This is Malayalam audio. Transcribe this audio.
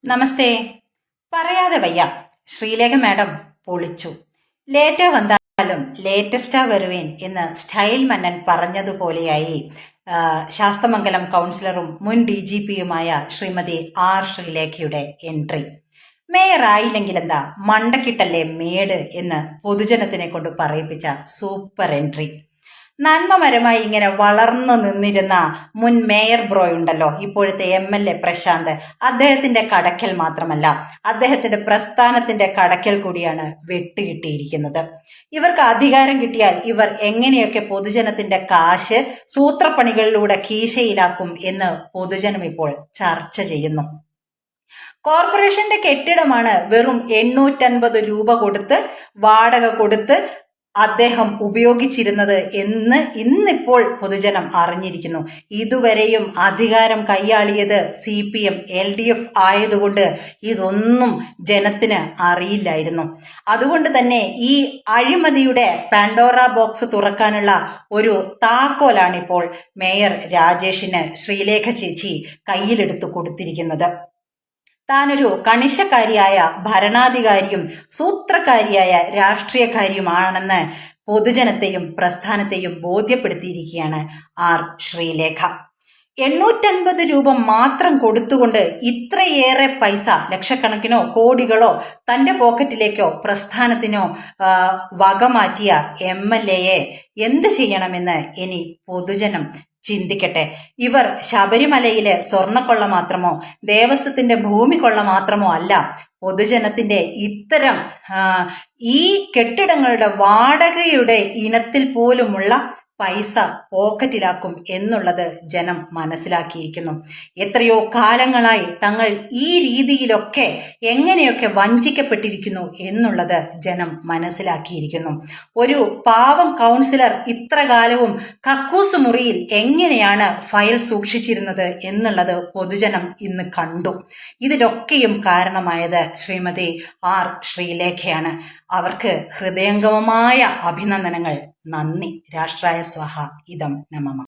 നമസ്തേ. പറയാതെ വയ്യ, ശ്രീലേഖ മാഡം പൊളിച്ചു. ലേറ്റാ വന്നാലും ലേറ്റസ്റ്റാ വരുവേൻ എന്ന് സ്റ്റൈൽ മന്നൻ പറഞ്ഞതുപോലെയായി ശാസ്തമംഗലം കൗൺസിലറും മുൻ DGPയുമായ ശ്രീമതി ആർ ശ്രീലേഖയുടെ എൻട്രി. മേയർ ആയില്ലെങ്കിലെന്താ, മണ്ടക്കിട്ടല്ലേ മേട് എന്ന് പൊതുജനത്തിനെ കൊണ്ട് പറയിപ്പിച്ച സൂപ്പർ എൻട്രി. നന്മമരമായി ഇങ്ങനെ വളർന്നു നിന്നിരുന്ന മുൻ മേയർ ബ്രോയ് ഉണ്ടല്ലോ, ഇപ്പോഴത്തെ MLA പ്രശാന്ത്, അദ്ദേഹത്തിന്റെ കടക്കൽ മാത്രമല്ല, അദ്ദേഹത്തിന്റെ പ്രസ്ഥാനത്തിന്റെ കടക്കൽ കൂടിയാണ് വെട്ടുകിട്ടിയിരിക്കുന്നത്. ഇവർക്ക് അധികാരം കിട്ടിയാൽ ഇവർ എങ്ങനെയൊക്കെ പൊതുജനത്തിന്റെ കാശ് സൂത്രപ്പണികളിലൂടെ കീശയിലാക്കും എന്ന് പൊതുജനം ഇപ്പോൾ ചർച്ച ചെയ്യുന്നു. കോർപ്പറേഷന്റെ കെട്ടിടമാണ് വെറും 850 രൂപ കൊടുത്ത് വാടക കൊടുത്ത് അദ്ദേഹം ഉപയോഗിച്ചിരുന്നത് എന്ന് ഇന്നിപ്പോൾ പൊതുജനം അറിഞ്ഞിരിക്കുന്നു. ഇതുവരെയും അധികാരം കൈയാളിയത് CPM LDF ആയതുകൊണ്ട് ഇതൊന്നും ജനത്തിന് അറിയില്ലായിരുന്നു. അതുകൊണ്ട് തന്നെ ഈ അഴിമതിയുടെ പാൻഡോറ ബോക്സ് തുറക്കാനുള്ള ഒരു താക്കോലാണിപ്പോൾ മേയർ രാജേഷിന് ശ്രീലേഖ ചേച്ചി കയ്യിലെടുത്തു കൊടുത്തിരിക്കുന്നത്. താനൊരു കണിശക്കാരിയായ ഭരണാധികാരിയും സൂത്രക്കാരിയായ രാഷ്ട്രീയക്കാരിയുമാണെന്ന് പൊതുജനത്തെയും പ്രസ്ഥാനത്തെയും ബോധ്യപ്പെടുത്തിയിരിക്കുകയാണ് ആർ ശ്രീലേഖ. 850 രൂപ മാത്രം കൊടുത്തുകൊണ്ട് ഇത്രയേറെ പൈസ, ലക്ഷക്കണക്കിനോ കോടികളോ തന്റെ പോക്കറ്റിലേക്കോ പ്രസ്ഥാനത്തിനോ വകമാറ്റിയ MLAയെ എന്ത് ചെയ്യണമെന്ന് ഇനി പൊതുജനം ചിന്തിക്കട്ടെ. ഇവർ ശബരിമലയിലെ സ്വർണ്ണക്കൊള്ള മാത്രമോ ദേവസ്വത്തിന്റെ ഭൂമിക്കൊള്ള മാത്രമോ അല്ല, പൊതുജനത്തിന്റെ ഇത്തരം ഈ കെട്ടിടങ്ങളുടെ വാടകയുടെ ഇനത്തിൽ പോലുമുള്ള പൈസ പോക്കറ്റിലാക്കും എന്നുള്ളത് ജനം മനസ്സിലാക്കിയിരിക്കുന്നു. എത്രയോ കാലങ്ങളായി തങ്ങൾ ഈ രീതിയിലൊക്കെ എങ്ങനെയൊക്കെ വഞ്ചിക്കപ്പെട്ടിരിക്കുന്നു എന്നുള്ളത് ജനം മനസ്സിലാക്കിയിരിക്കുന്നു. ഒരു പാവം കൗൺസിലർ ഇത്ര കാലവും കക്കൂസ് മുറിയിൽ എങ്ങനെയാണ് ഫയൽ സൂക്ഷിച്ചിരുന്നത് എന്നുള്ളത് പൊതുജനം ഇന്ന് കണ്ടു. ഇതിലൊക്കെയും കാരണമായത് ശ്രീമതി ആർ ശ്രീലേഖയാണ്. അവർക്ക് ഹൃദയംഗമമായ അഭിനന്ദനങ്ങൾ. നന്ദി. രാഷ്ട്രായ സ്വഹ ഇദം നമഃ.